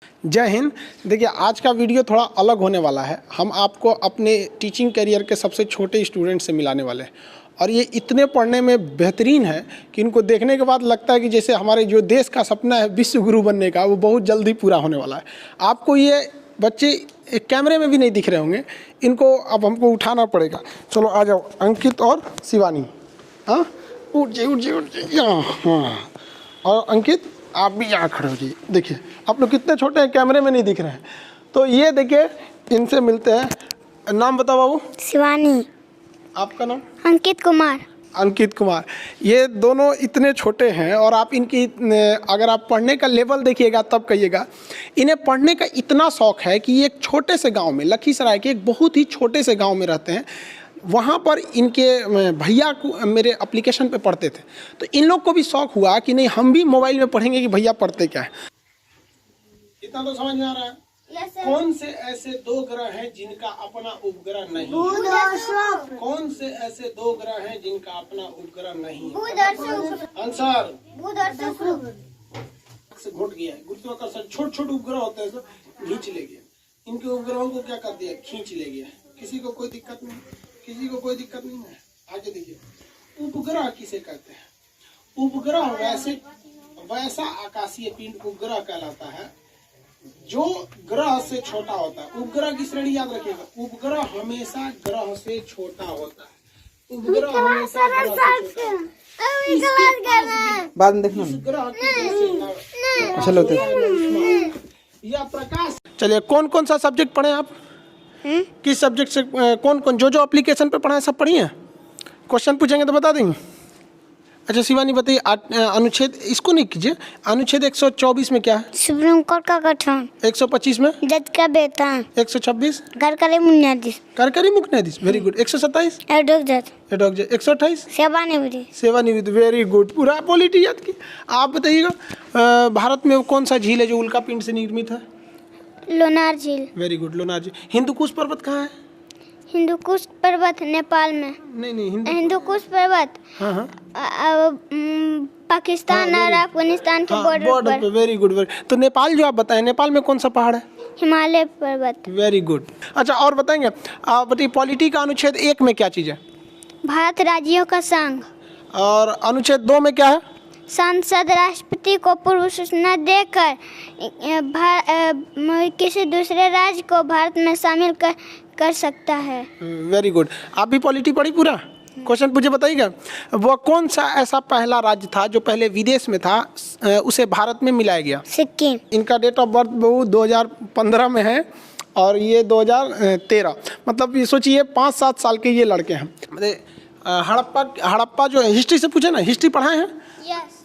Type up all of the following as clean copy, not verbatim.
जय हिंद। देखिए, आज का वीडियो थोड़ा अलग होने वाला है। हम आपको अपने टीचिंग करियर के सबसे छोटे स्टूडेंट से मिलाने वाले हैं और ये इतने पढ़ने में बेहतरीन है कि इनको देखने के बाद लगता है कि जैसे हमारे जो देश का सपना है विश्व गुरु बनने का, वो बहुत जल्दी पूरा होने वाला है। आपको ये बच्चे एक कैमरे में भी नहीं दिख रहे होंगे, इनको अब हमको उठाना पड़ेगा। चलो आ जाओ, अंकित और शिवानी। हाँ, उठ जाइए यहाँ। हाँ, और अंकित आप भी यहाँ खड़े हो जाइए। देखिए, आप लोग कितने छोटे हैं, कैमरे में नहीं दिख रहे हैं। तो ये देखिए, इनसे मिलते हैं। नाम बताओ बाबू। शिवानी। आपका नाम? अंकित कुमार। अंकित कुमार। ये दोनों इतने छोटे हैं और आप इनकी अगर आप पढ़ने का लेवल देखिएगा तब कहिएगा। इन्हें पढ़ने का इतना शौक है कि ये एक छोटे से गांव में, लखीसराय के एक बहुत ही छोटे से गांव में रहते हैं। वहाँ पर इनके भैया को मेरे एप्लीकेशन पे पढ़ते थे, तो इन लोग को भी शौक हुआ कि नहीं, हम भी मोबाइल में पढ़ेंगे कि भैया पढ़ते क्या है। इतना तो समझ में आ रहा है। कौन से ऐसे दो ग्रह हैं जिनका अपना उपग्रह नहीं है? कौन से ऐसे दो ग्रह हैं जिनका अपना उपग्रह नहीं है? आंसर से घुट गया है। गुरुत्वाकर्षण छोटे छोटे उपग्रह होते हैं, सब खींच ले गया। इनके उपग्रहों को क्या कर दिया? खींच ले गया। किसी को कोई दिक्कत नहीं, किसी को कोई दिक्कत नहीं है। आगे देखिए, उपग्रह किसे कहते हैं? उपग्रह वैसा आकाशीय पिंड उपग्रह कहलाता है जो ग्रह से छोटा होता है। उपग्रह की श्रेणी याद रखिएगा, उपग्रह हमेशा ग्रह से छोटा होता है। उपग्रह हमेशा ग्रह से छोटा होता है। बाद में देखना। चलो या प्रकाश। चलिए, कौन कौन सा सब्जेक्ट पढ़े आप? किस सब्जेक्ट से कौन कौन जो एप्लीकेशन पे पढ़ा है सब पढ़ी है? क्वेश्चन पूछेंगे तो बता देंगे। अच्छा शिवानी बताइए, अनुच्छेद इसको नहीं कीजिए। अनुच्छेद 124 में क्या है? सुप्रीम कोर्ट का गठन। 125 में जज का वेतन। 126 सरकारी बुनियादी। कार्यकारी मुख्य न्यायाधीश, वेरी गुड। 127 एडहॉक जज। 128 सेवानिवृत्ति। सेवानिवृत्ति, वेरी गुड। पूरा पॉलिटी याद की। आप बताइएगा, भारत में कौन सा झील है जो उल्का पिंड से निर्मित है? लोनार झील। वेरी गुड, लोनार झील। हिंदुकुश पर्वत कहाँ है? हिंदुकुश पर्वत नेपाल में। नहीं, हिंदुकुश पर्वत हाँ पाकिस्तान और अफगानिस्तान के बॉर्डर पे। Very good, very. तो नेपाल जो आप बताएं, नेपाल में कौन सा पहाड़ है? हिमालय पर्वत। Very good. अच्छा, और बताएंगे आप बताइए, पॉलिटी का अनुच्छेद 1 में क्या चीज़ है? भारत राज्यों का संघ। और अनुच्छेद 2 में क्या है? संसद राष्ट्रपति को पूर्व सूचना देकर किसी दूसरे राज्य को भारत में शामिल कर सकता है। Very good. आप भी पॉलिटी पढ़ी पूरा? क्वेश्चन पूछे, बताइएगा। वो कौन सा ऐसा पहला राज्य था जो पहले विदेश में था, उसे भारत में मिलाया गया? सिक्किम। इनका डेट ऑफ बर्थ 2015 में है और ये 2013। मतलब ये सोचिए 5-7 साल के ये लड़के हैं। हड़प्पा जो हिस्ट्री से पूछे ना, हिस्ट्री पढ़ाए हैं? यस।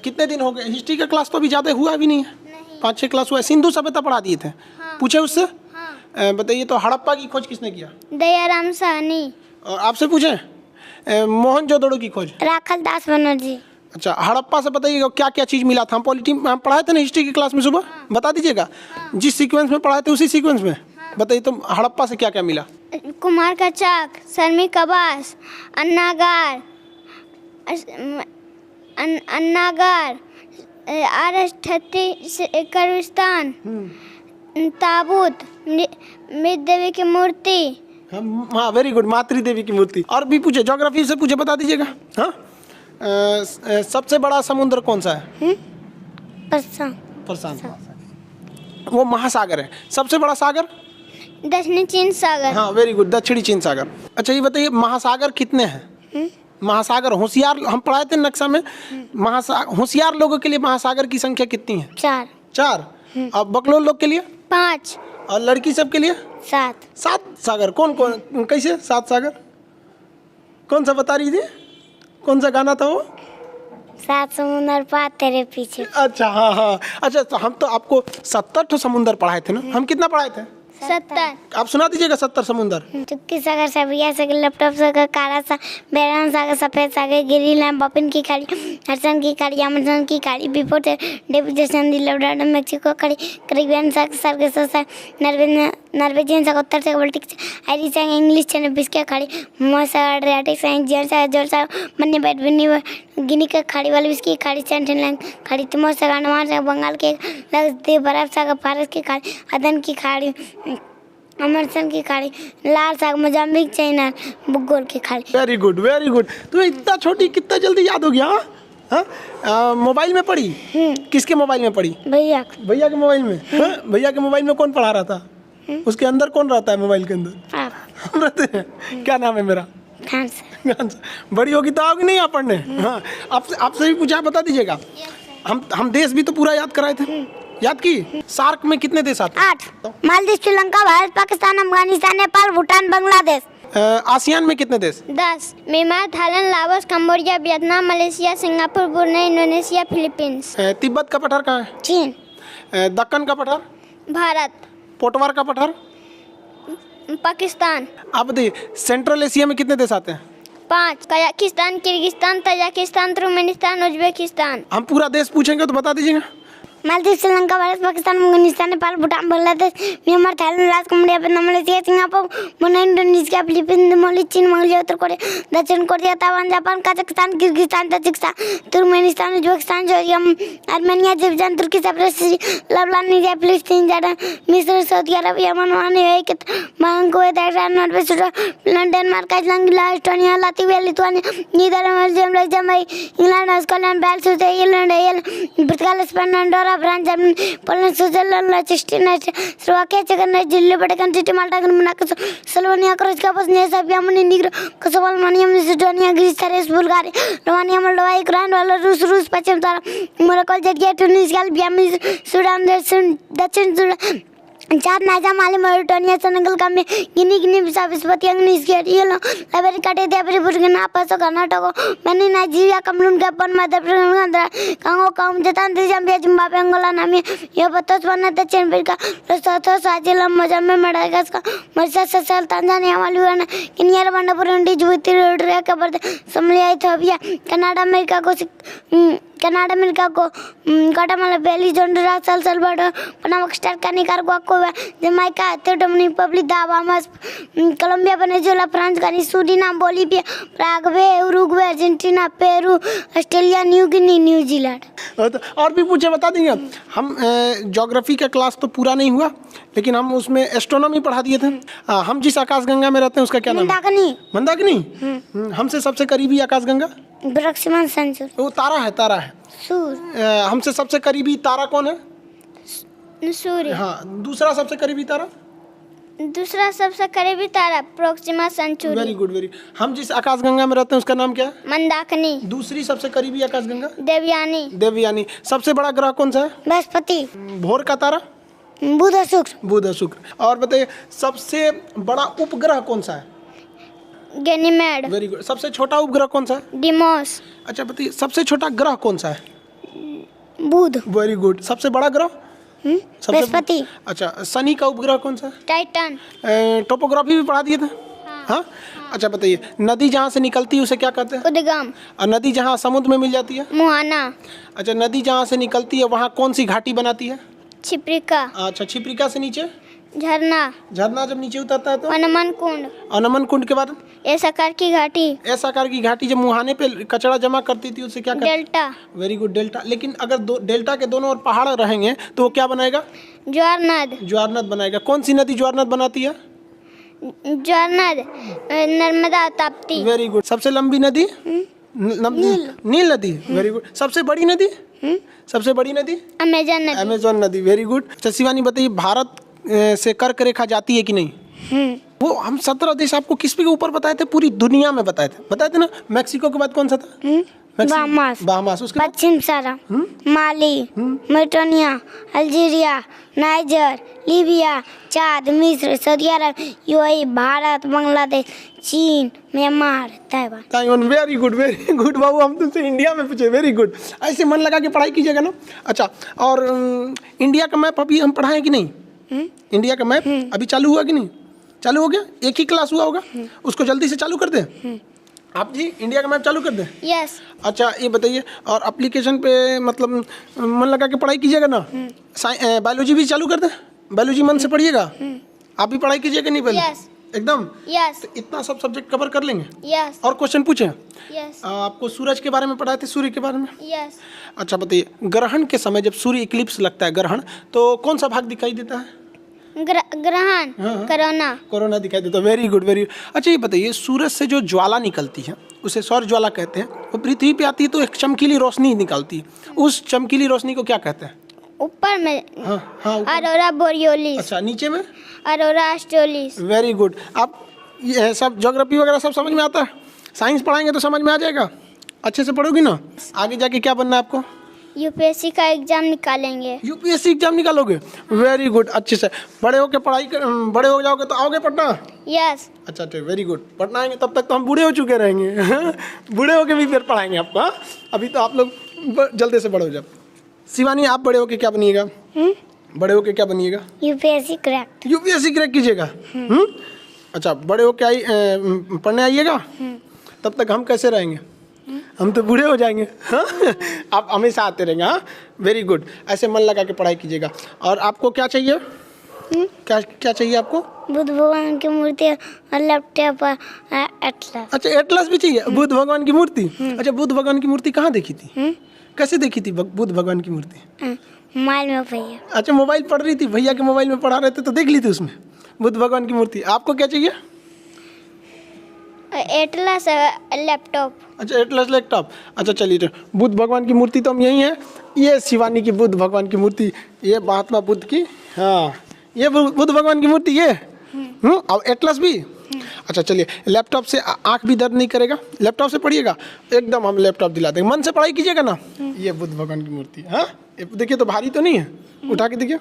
कितने दिन हो गए? हिस्ट्री का क्लास तो अभी ज़्यादा हुआ भी नहीं है, 5-6 क्लास हुआ है। सिंधु सभ्यता पढ़ा दिए थे। हाँ। पूछे उससे? हाँ। बताइए, तो हड़प्पा की खोज किसने किया? दयाराम साहनी। और आपसे पूछे मोहनजोदड़ो की खोज? राखल दास बनर्जी। अच्छा, हड़प्पा से बताइएगा क्या क्या चीज़ मिला था? हम पॉलिटी हम पढ़ाए थे ना हिस्ट्री की क्लास में सुबह। हाँ। बता दीजिएगा। हाँ। जिस सीक्वेंस में पढ़ाए थे उसी सीक्वेंस में। हाँ। बताइए, तो हड़प्पा से क्या क्या मिला? कुमार का चाक, श्रमिक आवास, अन्नागार, कब्रिस्तान, ताबूत, मृत देवी की मूर्ति। हाँ, वेरी गुड, मातृ देवी की मूर्ति। और भी पूछे, ज्योग्राफी से पूछे, बता दीजिएगा। हाँ, सबसे बड़ा समुद्र कौन सा है? प्रशांत। वो महासागर है। सबसे बड़ा सागर? दक्षिणी चीन सागर। हाँ, वेरी गुड, दक्षिणी चीन सागर। अच्छा, ये बताइए, महासागर कितने हैं? महासागर होशियार, हम पढ़ाए थे नक्शा में। होशियार लोगों के लिए महासागर की संख्या कितनी है? 4। और बकलोल लोग के लिए? 5। और लड़की सब के लिए? 7। 7 सागर। कौन कौन, कैसे 7 सागर? कौन सा बता रही थी? कौन सा गाना था वो? 7 समुंदर पार तेरे पीछे। अच्छा, हाँ। अच्छा, तो हम तो आपको 70 समुंदर पढ़ाए थे ना। हम कितना पढ़ाए थे? 70। आप सुना दीजिएगा 70 समुंदर। चुटकी सागर, सबिया सागर, लैपटॉप सागर, काला सागर, बैरान सागर, सफेद सागर, गिरीलैंड, बपिन की खाड़ी, हरसन की खाड़ी, अमेजन की खाड़ी, बिफोर डेविड जैसन, लवडाडा, मेक्सिको खाड़ी, करीबियन सागर, सर्गेसो सागर, नॉर्वेजियन सा उत्तर से बाल्टिक आयरिश सा इंग्लिश से बिस के खाड़ी मोसा एड्रियाटिक सा जर्स सा जोर सा मन्ने बैठ बिन्नी गिनी के खाड़ी वाली बिस्की खाड़ी सेंट्रल खाड़ी तिमोर सा अंडमान सा बंगाल के लक्षद्वीप बर्फ सा फारस की खाड़ी अदन की खाड़ी अमरसन की खाड़ी लाल साग मोजाम्बिक चाइना बुगोल की खाड़ी। Very good very good. तुम्हें इतना छोटी कितना जल्दी याद हो गया? हाँ, मोबाइल में पढ़ी? किसके मोबाइल में पढ़ी? भैया के मोबाइल में। हाँ? भैया के मोबाइल में कौन पढ़ा रहा था? उसके अंदर कौन रहता है मोबाइल के अंदर? आप हम रहते हैं। क्या नाम है मेरा? खान सर। बड़ी होगी तो आओगी नहीं आप पढ़ने? हाँ, आपसे भी पूछा, बता दीजिएगा। हम देश भी तो पूरा याद कराए थे, याद की? सार्क में कितने देश आते हैं? 8 मालदीव श्रीलंका भारत पाकिस्तान अफगानिस्तान नेपाल भूटान बांग्लादेश। आसियान में कितने देश? 10 Myanmar Thailand Laos Cambodia Vietnam Malaysia Singapore Brunei Indonesia Philippines. Tibet का पठार कहाँ है? चीन। दक्कन का पठार? भारत। पोटवार का पठार? पाकिस्तान। आप बताइए सेंट्रल एशिया में कितने देश आते हैं? 5 Kazakhstan Kyrgyzstan Tajikistan Turkmenistan Uzbekistan. हम पूरा देश पूछेंगे तो बता दीजिएगा। Maldives Sri Lanka Bharat Pakistan Afghanistan Nepal Bhutan Bangladesh Myanmar Thailand Laos Cambodia Vietnam Malaysia Singapore Brunei Indonesia Philippines Mauritius चीन मंगोलिया उत्तर कोरिया दक्षिण Korea Taiwan Japan Kazakhstan Kyrgyzstan Tajikistan Turkmenistan Uzbekistan Georgia Armenia Azerbaijan तुर्की साइप्रस लेबनान निजर फिलिस्तीन जॉर्डन मिस्र Saudi Arabia Yemen Oman UAE Kuwait Iran Norway Switzerland Denmark Iceland Greenland Estonia Latvia Lithuania Netherlands Belgium Luxembourg England Scotland Wales Ireland Portugal Spain Andorra France Germany Poland Switzerland Liechtenstein Slovakia चेक Delhi Vatican City Malta Monaco Slovenia Croatia Bosnia Serbia Montenegro Kosovo Albania Macedonia Greece Thrace Bulgaria Romania Moldova Ukraine Belarus रूस पश्चिम Morocco जर्जिया Tunisia Albania Sudan दक्षिण Sudan चार Niger Mali Mauritania Senegal Gambia Guinea Bissau स्वातिया निजरिया Liberia काटेरिया Burkina Faso Karnataka Benin Nigeria Cameroon Gabon Madhya प्रदेश Congo Zambia Zambia Zimbabwe Angola Namibia Botswana दक्षिण Africa Lesotho Swaziland Mozambique Madagascar Mauritius Seychelles Tanzania Maldives Kenya Rwanda Burundi Djibouti Eritrea Cape Verde Somalia Ethiopia Canada America को Guatemala Belize Honduras El Salvador Panama Costa Nicaragua Cuba Jamaica Dominican Republic Bahamas Colombia Venezuela France गानी Suriname Bolivia Paraguay Uruguay Argentina Peru Australia New Guinea New Zealand. और भी पूछे बता देंगे। हम geography का class तो पूरा नहीं हुआ लेकिन हम उसमें एस्ट्रोनॉमी पढ़ा दिए थे। हम जिस आकाशगंगा में रहते हैं उसका क्या नाम है? मंदाकिनी। हमसे सबसे करीबी आकाशगंगा प्रोक्सिमा सेंचुरी। वो तारा है सूर्य। हमसे सबसे करीबी तारा कौन है? सूर्य। हाँ, दूसरा सबसे करीबी तारा प्रोक्सिमा सेंचुरी। वेरी गुड हम जिस आकाशगंगा में रहते हैं उसका नाम क्या है? मंदाकिनी। दूसरी सबसे करीबी आकाशगंगा? देवयानी। सबसे बड़ा ग्रह कौन सा है? बृहस्पति। भोर का तारा? बुध और शुक्र। और बताइए सबसे बड़ा उपग्रह कौन सा है? गैनीमेड। Very good. सबसे छोटा उपग्रह कौन सा है? डिमोस। अच्छा बताइए सबसे छोटा ग्रह कौन सा है? बुध। Very good. सबसे बड़ा ग्रह? बृहस्पति। अच्छा शनि का उपग्रह कौन सा है? टाइटन। टोपोग्राफी भी पढ़ा दिए थे। हाँ? अच्छा बताइए नदी जहाँ से निकलती है उसे क्या कहते हैं? उद्गम। और नदी जहाँ समुद्र में मिल जाती है? मुहाना। अच्छा नदी जहाँ से निकलती है वहाँ कौन सी घाटी बनाती है? छिप्रिका। अच्छा छिप्रिका से नीचे? झरना जब नीचे उतरता है तो? अनमन कुंड के बाद? ऐसा आकार की घाटी। जब मुहाने पे कचरा जमा करती थी उसे क्या कहते हैं? डेल्टा। Very good delta. लेकिन अगर डेल्टा के दोनों ओर पहाड़ रहेंगे तो वो क्या बनाएगा? ज्वार नद बनाएगा। कौन सी नदी ज्वार नद बनाती है? नर्मदा ताप्ती। Very good. सबसे लंबी नदी? नील नदी। Very good. सबसे बड़ी नदी? अमेज़न नदी। Very good. अच्छा शिवानी बताइए भारत से कर्क रेखा जाती है कि नहीं? वो हम 17 देश आपको किस के ऊपर बताए थे? पूरी दुनिया में बताए थे ना। मैक्सिको के बाद कौन सा था? बहामास। उसके पश्चिम सहारा माली मॉरिटानिया अल्जीरिया नाइजर लीबिया चाद मिस्र सऊदी अरब यूएई भारत बांग्लादेश चीन म्यांमार ताइवान। वेरी गुड बाबू। हम तुमसे इंडिया में पूछे। Very good. ऐसे मन लगा के पढ़ाई कीजिएगा ना। अच्छा और इंडिया का मैप अभी हम पढ़ाएं कि नहीं? इंडिया का मैप अभी चालू हुआ कि नहीं? चालू हो गया। एक ही क्लास हुआ होगा। उसको जल्दी से चालू कर दें। आप जी इंडिया का मैप चालू कर दें। यस। अच्छा ये बताइए और एप्लीकेशन पे मतलब मन लगा के पढ़ाई कीजिएगा ना। बायोलॉजी भी चालू कर दें। बायोलॉजी मन से पढ़िएगा। आप भी पढ़ाई कीजिएगा नहीं पहले? Yes. एकदम Yes. इतना सब सब्जेक्ट कवर कर लेंगे? Yes. और क्वेश्चन पूछे? Yes. आपको सूरज के बारे में पढ़ाए थे, सूर्य के बारे में? Yes. अच्छा बताइए, ग्रहण के समय जब सूर्य इक्लिप्स लगता है, ग्रहण, तो कौन सा भाग दिखाई देता है? ग्रहण, कोरोना। कोरोना दिखाई देता है। Very good, very. अच्छा ये बताइए, सूरज से जो ज्वाला निकलती है उसे सौर ज्वाला कहते हैं। वो पृथ्वी पे आती है तो एक चमकीली रोशनी निकलती है, उस चमकीली रोशनी को क्या कहते हैं? ऊपर में हाँ हाँ, अरोरा बोरियोलिस। अच्छा, नीचे में? Aurora australis. Very good. आप ये सब ज्योग्राफी वगैरह सब समझ में आता है? साइंस पढ़ाएंगे तो समझ में आ जाएगा? अच्छे से पढ़ोगी ना? आगे जाके क्या बनना है आपको? यूपीएससी का एग्जाम निकालेंगे। यूपीएससी एग्जाम निकालोगे? वेरी गुड, अच्छे से। बड़े होके बड़े हो जाओगे तो आओगे पटना? यस। अच्छा ठीक, वेरी गुड। पटना आएंगे तब तक तो हम बूढ़े हो चुके रहेंगे। बूढ़े होके भी फिर पढ़ाएंगे आपको। हाँ? अभी तो आप लोग जल्दी से बड़े हो जाओ। शिवानी, आप बड़े होके क्या बनिएगा? बड़े होके क्या बनिएगा? UPSC crack. यूपीएससी क्रैक कीजिएगा? अच्छा, बड़े होके पढ़ने आइएगा? तब तक हम कैसे रहेंगे? हम तो बूढ़े हो जाएंगे। हाँ? आप हमेशा आते रहेंगे। हाँ, वेरी गुड। ऐसे मन लगा के पढ़ाई कीजिएगा। और आपको क्या चाहिए? क्या क्या चाहिए आपको? बुद्ध भगवान की मूर्ति और लैपटॉप और एटलस। अच्छा, एटलस भी चाहिए? बुद्ध भगवान की मूर्ति? अच्छा, बुद्ध भगवान की मूर्ति कहाँ देखी थी? कैसे देखी थी बुद्ध भगवान की मूर्ति? मोबाइल में भैया। अच्छा, मोबाइल पढ़ रही थी, भैया के मोबाइल में पढ़ा रहे थे तो देख ली थी उसमें बुद्ध भगवान की मूर्ति। आपको क्या चाहिए? Atlas laptop. अच्छा, एटलस लैपटॉप। अच्छा चलिए, तो बुद्ध भगवान की मूर्ति तो हम यही है। ये शिवानी की बुद्ध भगवान की मूर्ति, ये महात्मा बुद्ध की, हाँ ये बुद्ध भगवान की मूर्ति ये। और एटलस भी। अच्छा चलिए, लैपटॉप से आंख भी दर्द नहीं करेगा? लैपटॉप से पढ़िएगा एकदम, हम लैपटॉप दिला देंगे। मन से पढ़ाई कीजिएगा ना। ये बुद्ध भगवान की मूर्ति। हाँ, देखिए तो भारी तो नहीं है, उठा के देखिए।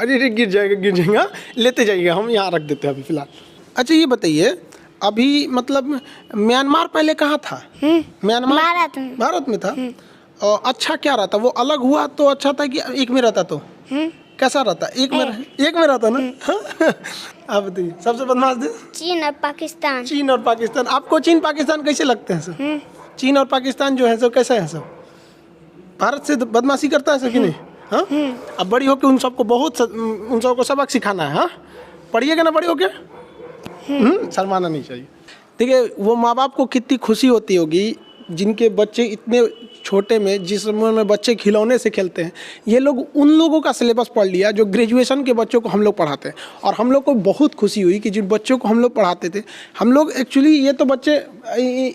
अरे गिर जाएगा। हाँ? लेते जाइएगा, हम यहाँ रख देते हैं अभी फिलहाल। अच्छा ये बताइए, अभी मतलब म्यांमार पहले कहाँ था? म्यांमार भारत में था। और अच्छा क्या रहता? वो अलग हुआ तो अच्छा था कि एक में रहता तो कैसा रहता? एक में रहता ना? हाँ? आप बताइए, सबसे बदमाश देश? चीन और पाकिस्तान। चीन और पाकिस्तान। आपको चीन पाकिस्तान कैसे लगते हैं सर? चीन और पाकिस्तान जो है सो कैसा है सर? भारत से बदमाशी करता है सर कि नहीं? हाँ, अब बड़ी होके उन सबको सबक सिखाना है। हाँ, पढ़िएगा ना बड़ी होके? शर्माना नहीं चाहिए। देखिए, वो माँ बाप को कितनी खुशी होती होगी जिनके बच्चे इतने छोटे में, जिस उम्र में बच्चे खिलौने से खेलते हैं, ये लोग उन लोगों का सिलेबस पढ़ लिया जो ग्रेजुएशन के बच्चों को हम लोग पढ़ाते हैं। और हम लोग को बहुत खुशी हुई कि जिन बच्चों को हम लोग पढ़ाते थे, हम लोग एक्चुअली ये तो बच्चे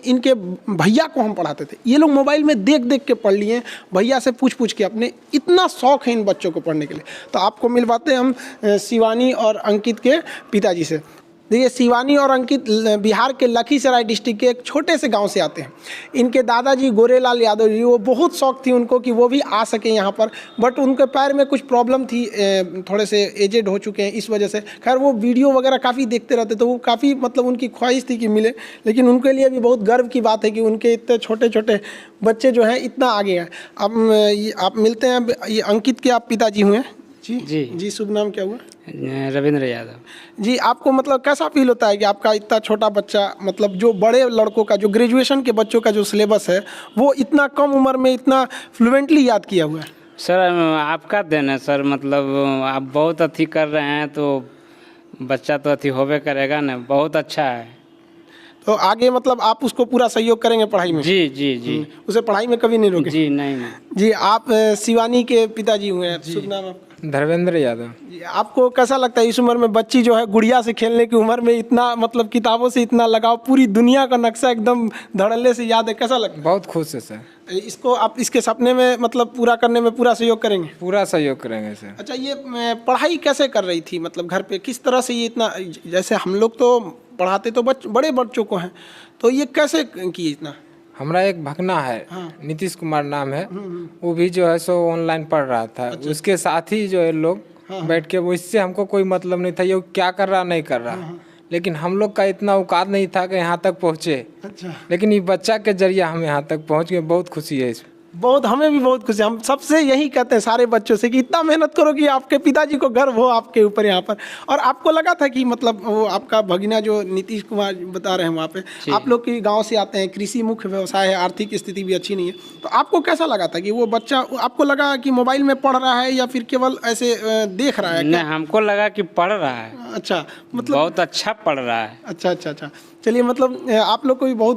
इनके भैया को हम पढ़ाते थे, ये लोग मोबाइल में देख देख के पढ़ लिए, भैया से पूछ के अपने। इतना शौक है इन बच्चों को पढ़ने के लिए। तो आपको मिलवाते हैं हम शिवानी और अंकित के पिताजी से। देखिए, शिवानी और अंकित बिहार के लखीसराय डिस्ट्रिक्ट के एक छोटे से गांव से आते हैं। इनके दादाजी गोरेलाल यादव जी, वो बहुत शौक थी उनको कि वो भी आ सके यहाँ पर, बट उनके पैर में कुछ प्रॉब्लम थी, थोड़े से एजेड हो चुके हैं, इस वजह से। खैर, वो वीडियो वगैरह काफ़ी देखते रहते, तो वो काफ़ी मतलब उनकी ख्वाहिश थी कि मिले। लेकिन उनके लिए भी बहुत गर्व की बात है कि उनके इतने छोटे छोटे बच्चे जो हैं इतना आगे हैं। अब आप मिलते हैं। ये अंकित के आप पिताजी हुए? जी, शुभ नाम क्या हुआ? रविंद्र यादव। जी, आपको मतलब कैसा फील होता है कि आपका इतना छोटा बच्चा, मतलब जो बड़े लड़कों का, जो ग्रेजुएशन के बच्चों का जो सिलेबस है, वो इतना कम उम्र में इतना फ्लुएंटली याद किया हुआ है? सर, आपका देन है सर, मतलब आप बहुत अथी कर रहे हैं तो बच्चा तो अथी होबे करेगा ना। बहुत अच्छा है। तो आगे मतलब आप उसको पूरा सहयोग करेंगे पढ़ाई में? जी। उसे पढ़ाई में कभी नहीं रोके? जी नहीं। जी, आप शिवानी के पिताजी हुए हैं। शुभ नाम आपका? धर्मेंद्र यादव। आपको कैसा लगता है इस उम्र में बच्ची जो है गुड़िया से खेलने की उम्र में इतना मतलब किताबों से इतना लगाव, पूरी दुनिया का नक्शा एकदम धड़ल्ले से याद है, कैसा लगता है? बहुत खुश है सर। इसको आप इसके सपने में मतलब पूरा करने में पूरा सहयोग करेंगे? पूरा सहयोग करेंगे सर। अच्छा, ये पढ़ाई कैसे कर रही थी, मतलब घर पे किस तरह से ये इतना, जैसे हम लोग तो पढ़ाते तो बड़े बच्चों को हैं, तो ये कैसे किए इतना? हमारा एक भगना है, नीतीश कुमार नाम है, वो भी जो है सो ऑनलाइन पढ़ रहा था। अच्छा। उसके साथ ही जो है लोग बैठ के, वो इससे हमको कोई मतलब नहीं था ये क्या कर रहा नहीं कर रहा, लेकिन हम लोग का इतना औकात नहीं था कि यहाँ तक पहुँचे। अच्छा। लेकिन ये बच्चा के जरिए हम यहाँ तक पहुँच गए, बहुत खुशी है इसमें। बहुत, हमें भी बहुत खुशी, हम सबसे यही कहते हैं सारे बच्चों से कि इतना मेहनत करो कि आपके पिताजी को गर्व हो आपके ऊपर यहाँ पर। और आपको लगा था कि मतलब वो आपका भगिना जो नीतीश कुमार बता रहे हैं वहाँ पे, आप लोग के गांव से आते हैं, कृषि मुख्य व्यवसाय है, आर्थिक स्थिति भी अच्छी नहीं है, तो आपको कैसा लगा था कि वो बच्चा, आपको लगा कि मोबाइल में पढ़ रहा है या फिर केवल ऐसे देख रहा है? नहीं, हमको लगा कि पढ़ रहा है। अच्छा, मतलब बहुत अच्छा पढ़ रहा है। अच्छा अच्छा अच्छा, चलिए, मतलब आप लोग को भी बहुत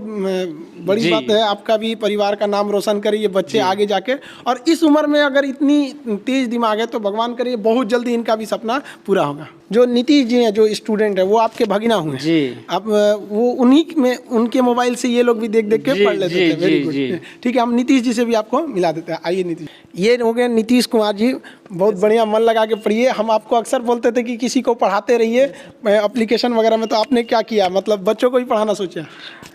बड़ी बात है, आपका भी परिवार का नाम रोशन करे ये बच्चे आगे जाके। और इस उम्र में अगर इतनी तेज दिमाग है तो भगवान करे बहुत जल्दी इनका भी सपना पूरा होगा। जो नीतीश जी हैं, जो स्टूडेंट है, वो आपके भगिना हुए जी। आप वो उन्हीं में, उनके मोबाइल से ये लोग भी देख देख के पढ़ लेते थे। वेरी गुड, ठीक है, हम नीतीश जी से भी आपको मिला देते हैं। आइए नीतीश, ये हो गए नीतीश कुमार जी, बहुत बढ़िया, मन लगा के पढ़िए। हम आपको अक्सर बोलते थे कि किसी को पढ़ाते रहिए एप्लीकेशन वगैरह में, तो आपने क्या किया, मतलब बच्चों को ही पढ़ाना सोचा?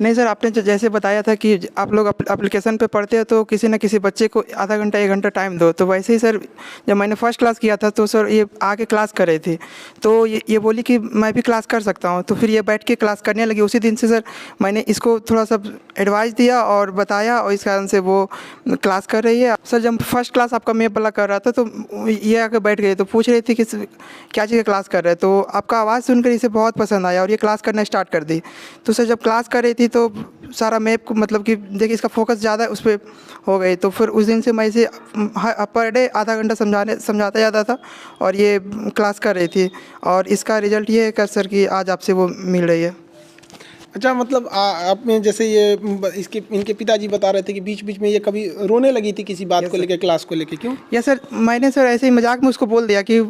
नहीं सर, आपने जैसे बताया था कि आप लोग एप्लीकेशन पे पढ़ते हो तो किसी न किसी बच्चे को आधा घंटा 1 घंटा टाइम दो। तो वैसे ही सर, जब मैंने फर्स्ट क्लास किया था तो सर ये आके क्लास कर रही थी, तो ये बोली कि मैं भी क्लास कर सकता हूँ। तो फिर ये बैठ के क्लास करने लगी। उसी दिन से सर मैंने इसको थोड़ा सा एडवाइस दिया और बताया, और इस कारण से वो क्लास कर रही है। सर जब फर्स्ट क्लास आपका मैप वाला कर रहा था तो ये आके बैठ गई, तो पूछ रही थी कि क्या चीज़ का क्लास कर रहे हैं। तो आपका आवाज़ सुनकर इसे बहुत पसंद आया और ये क्लास करना स्टार्ट कर दी। तो सर जब क्लास कर रही थी तो सारा मैप को, मतलब कि देखिए इसका फोकस ज़्यादा उस पर हो गई। तो फिर उस दिन से मैं इसे पर डे आधा घंटा समझाता जाता था और ये क्लास कर रही थी। और इसका रिजल्ट ये है कि सर कि आज आपसे वो मिल रही है। अच्छा, मतलब आपने जैसे ये इनके पिताजी बता रहे थे कि बीच बीच में ये कभी रोने लगी थी किसी बात को लेकर, क्लास को लेकर, क्यों? या सर मैंने सर ऐसे ही मजाक में उसको बोल दिया कि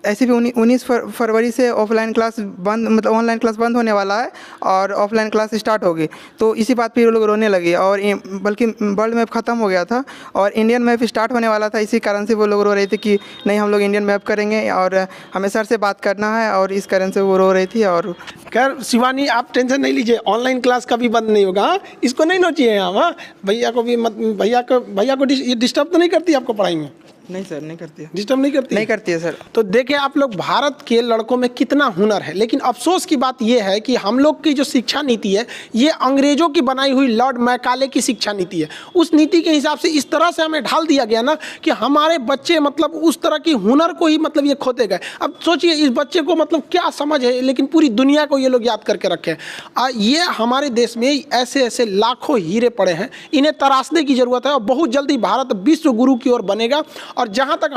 ऐसे भी 19 फरवरी से ऑफलाइन क्लास बंद, मतलब ऑनलाइन क्लास बंद होने वाला है और ऑफलाइन क्लास स्टार्ट होगी। तो इसी बात पे ये लोग रोने लगे, और बल्कि वर्ल्ड मैप ख़त्म हो गया था और इंडियन मैप स्टार्ट होने वाला था। इसी कारण से वो लोग रो रहे थे कि नहीं, हम लोग इंडियन मैप करेंगे और हमें सर से बात करना है, और इस कारण से वो रो रही थी। और खैर शिवानी, आप टेंशन नहीं लीजिए, ऑनलाइन क्लास कभी बंद नहीं होगा। इसको नहीं नोचिए हम। हाँ, भैया को भी मत, भैया को ये डिस्टर्ब तो नहीं करती आपको पढ़ाई में? नहीं सर, नहीं करती है। डिस्टर्ब नहीं करती? नहीं करती है सर। तो देखिए आप लोग, भारत के लड़कों में कितना हुनर है, लेकिन अफसोस की बात यह है कि हम लोग की जो शिक्षा नीति है ये अंग्रेजों की बनाई हुई लॉर्ड मैकाले की शिक्षा नीति है। उस नीति के हिसाब से इस तरह से हमें ढाल दिया गया ना कि हमारे बच्चे मतलब उस तरह की हुनर को ही मतलब ये खोते गए। अब सोचिए इस बच्चे को मतलब क्या समझ है, लेकिन पूरी दुनिया को ये लोग याद करके रखे हैं। ये हमारे देश में ऐसे ऐसे लाखों हीरे पड़े हैं, इन्हें तराशने की जरूरत है और बहुत जल्दी भारत विश्व गुरु की ओर बनेगा। और जहाँ तक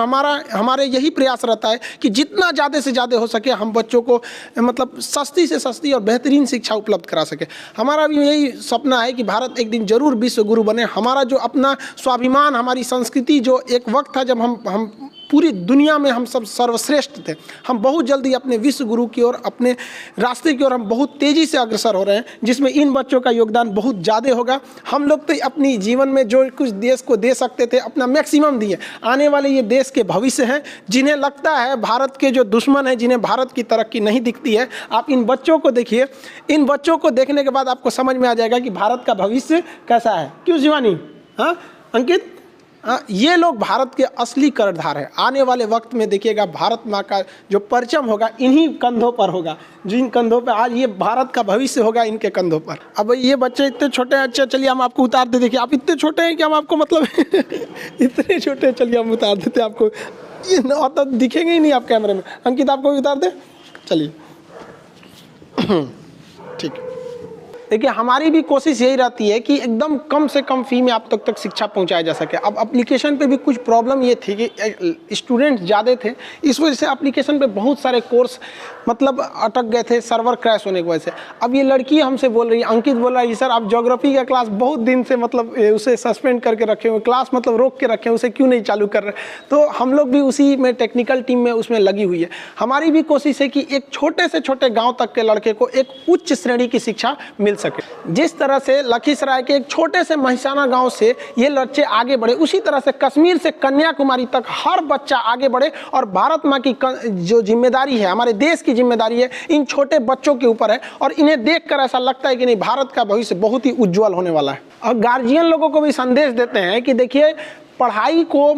हमारे यही प्रयास रहता है कि जितना ज़्यादा से ज़्यादा हो सके हम बच्चों को मतलब सस्ती से सस्ती और बेहतरीन शिक्षा उपलब्ध करा सके। हमारा भी यही सपना है कि भारत एक दिन जरूर विश्व गुरु बने। हमारा जो अपना स्वाभिमान, हमारी संस्कृति, जो एक वक्त था जब हम पूरी दुनिया में हम सब सर्वश्रेष्ठ थे, हम बहुत जल्दी अपने विश्व गुरु की ओर, अपने रास्ते की ओर हम बहुत तेज़ी से अग्रसर हो रहे हैं, जिसमें इन बच्चों का योगदान बहुत ज़्यादा होगा। हम लोग तो अपनी जीवन में जो कुछ देश को दे सकते थे अपना मैक्सिमम दिए। आने वाले ये देश के भविष्य हैं, जिन्हें लगता है भारत के जो दुश्मन हैं, जिन्हें भारत की तरक्की नहीं दिखती है, आप इन बच्चों को देखिए। इन बच्चों को देखने के बाद आपको समझ में आ जाएगा कि भारत का भविष्य कैसा है। क्यों शिवानी? हाँ अंकित, ये लोग भारत के असली कर्णधार हैं। आने वाले वक्त में देखिएगा भारत माँ का जो परचम होगा इन्हीं कंधों पर होगा, जिन कंधों पर आज ये भारत का भविष्य होगा, इनके कंधों पर। अब ये बच्चे इतने छोटे हैं। अच्छा चलिए हम आपको उतार दे। देखिए आप इतने छोटे हैं कि हम आपको मतलब इतने छोटे हैं, चलिए हम उतार देते आपको। ये तो दिखेंगे ही नहीं आप कैमरे में। अंकित आपको भी उतार दे, चलिए ठीक। देखिए हमारी भी कोशिश यही रहती है कि एकदम कम से कम फी में आप तक शिक्षा पहुंचाया जा सके। अब एप्लीकेशन पे भी कुछ प्रॉब्लम ये थी कि स्टूडेंट ज़्यादा थे, इस वजह से एप्लीकेशन पे बहुत सारे कोर्स मतलब अटक गए थे सर्वर क्रैश होने की वजह से। अब ये लड़की हमसे बोल रही है, अंकित बोल रहा है, सर आप ज्योग्राफी का क्लास बहुत दिन से मतलब उसे सस्पेंड करके रखे हुए, क्लास मतलब रोक के रखे हैं, उसे क्यों नहीं चालू कर रहे। तो हम लोग भी उसी में टेक्निकल टीम में उसमें लगी हुई है। हमारी भी कोशिश है कि एक छोटे से छोटे गाँव तक के लड़के को एक उच्च श्रेणी की शिक्षा मिल सके। जिस तरह से लखीसराय के एक छोटे से महिसाना गांव से ये बच्चे आगे बढ़े, उसी तरह से कश्मीर से कन्याकुमारी तक हर बच्चा आगे बढ़े। और भारत माँ की जो जिम्मेदारी है, हमारे देश की जिम्मेदारी है, इन छोटे बच्चों के ऊपर है। और इन्हें देखकर ऐसा लगता है कि नहीं, भारत का भविष्य बहुत ही उज्जवल होने वाला है। और गार्जियन लोगों को भी संदेश देते हैं कि देखिए पढ़ाई को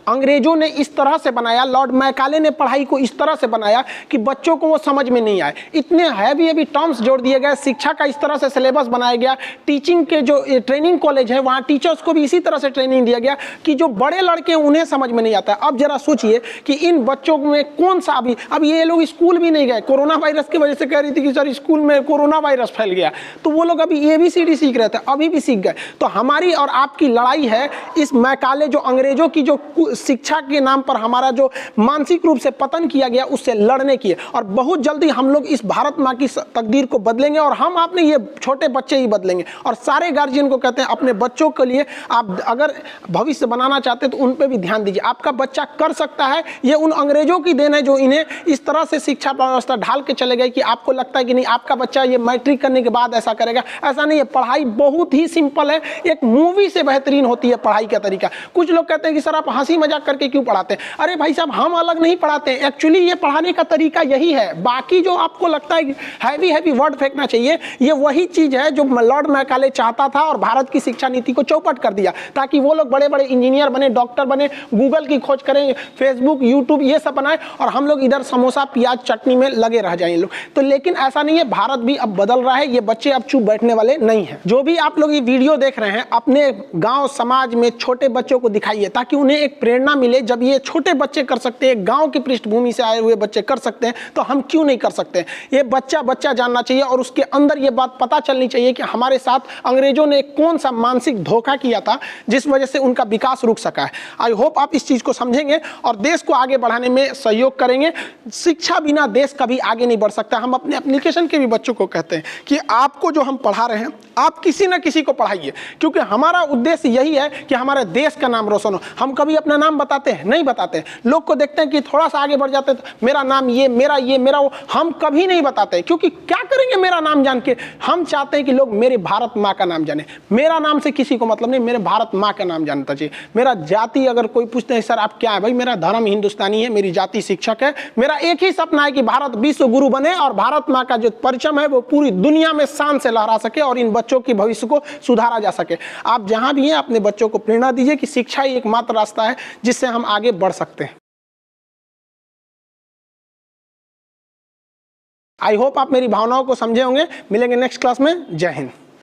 अंग्रेजों ने इस तरह से बनाया, लॉर्ड मैकाले ने पढ़ाई को इस तरह से बनाया कि बच्चों को वो समझ में नहीं आए। इतने हैवी टर्म्स जोड़ दिए गए, शिक्षा का इस तरह से सिलेबस बनाया गया, टीचिंग के जो ट्रेनिंग कॉलेज है वहाँ टीचर्स को भी इसी तरह से ट्रेनिंग दिया गया कि जो बड़े लड़के उन्हें समझ में नहीं आता है। अब जरा सोचिए कि इन बच्चों में कौन सा अब ये लोग स्कूल भी नहीं गए, कोरोना वायरस की वजह से कह रही थी कि सर स्कूल में कोरोना वायरस फैल गया, तो वो लोग अभी ABCD सीख रहे थे, अभी भी सीख गए। तो हमारी और आपकी लड़ाई है इस मैकाले जो अंग्रेजों की जो शिक्षा के नाम पर हमारा जो मानसिक रूप से पतन किया गया उससे लड़ने की है। और बहुत जल्दी हम लोग इस भारत माँ की तकदीर को बदलेंगे और हम अपने ये छोटे बच्चे ही बदलेंगे। और सारे गार्जियन को कहते हैं अपने बच्चों के लिए आप अगर भविष्य बनाना चाहते हैं तो उन पर भी ध्यान दीजिए। आपका बच्चा कर सकता है, ये उन अंग्रेजों की देन है जो इन्हें इस तरह से शिक्षा व्यवस्था ढाल के चले गए कि आपको लगता है कि नहीं आपका बच्चा ये मैट्रिक करने के बाद ऐसा करेगा। ऐसा नहीं है, पढ़ाई बहुत ही सिंपल है, एक मूवी से बेहतरीन होती है पढ़ाई का तरीका। कुछ लोग कहते हैं कि सर आप हंसी मजाक करके क्यों पढ़ाते हैं? अरे भाई साहब हम अलग नहीं पढ़ाते हैं, एक्चुअली ये पढ़ाने का तरीका यही है। बाकी जो आपको लगता है हैवी वर्ड फेंकना चाहिए, ये वही चीज है जो लॉर्ड मैकाले चाहता था और भारत की शिक्षा नीति को चौपट कर दिया ताकि वो लोग बड़े बड़े इंजीनियर बने, डॉक्टर बने, गूगल की खोज करें, फेसबुक यूट्यूब ये सब बनाए और हम लोग इधर समोसा प्याज चटनी में लगे रह जाएं लोग। तो लेकिन ऐसा नहीं है, भारत भी अब बदल रहा है, ये बच्चे अब चुप बैठने वाले नहीं हैं। जो भी आप लोग ये वीडियो देख रहे हैं अपने गांव समाज में छोटे बच्चों को दिखाइए ताकि उन्हें एक प्रेरणा मिले। जब ये छोटे बच्चे कर सकते हैं, गांव की पृष्ठभूमि से आए हुए बच्चे कर सकते हैं, तो हम क्यों नहीं कर सकते? ये बच्चा जानना चाहिए और उसके अंदर ये बात पता चलनी चाहिए कि हमारे साथ अंग्रेजों ने कौन सा मानसिक धोखा किया था जिस वजह से उनका विकास रुक सका है। आई होप आप इस चीज को समझेंगे और देश को आगे बढ़ाने में सहयोग करेंगे। शिक्षा बिना देश कभी आगे नहीं बढ़ सकता। हम अपने एप्लीकेशन के भी बच्चों को कहते हैं कि आपको जो हम पढ़ा रहे हैं आप किसी न किसी को पढ़ाइए, क्योंकि हमारा उद्देश्य यही है कि हमारे देश का नाम रोशन हो। हम कभी अपना नाम बताते हैं? नहीं बताते। लोग को देखते हैं कि थोड़ा सा आगे बढ़ जाते हैं तो मेरा नाम ये, मेरा वो, हम कभी नहीं बताते, क्योंकि क्या करेंगे मेरा नाम जान के? हम चाहते हैं कि लोग मेरे भारत माँ का नाम जाने। मेरा नाम से किसी को मतलब नहीं, मेरे भारत माँ का नाम जानना चाहिए। मेरा जाति अगर कोई पूछते हैं सर आप क्या है, भाई मेरा धर्म हिंदुस्तानी है, मेरी जाति शिक्षक है। मेरा एक ही सपना है कि भारत विश्व गुरु बने और भारत माँ का जो परचम है वो पूरी दुनिया में शान से लहरा सके और इन बच्चों की भविष्य को सुधारा जा सके। आप जहां भी हैं अपने बच्चों को प्रेरणा दीजिए कि शिक्षा ही एकमात्र रास्ता है जिससे हम आगे बढ़ सकते हैं। आई होप आप मेरी भावनाओं को समझे होंगे। मिलेंगे नेक्स्ट क्लास में। जय हिंद।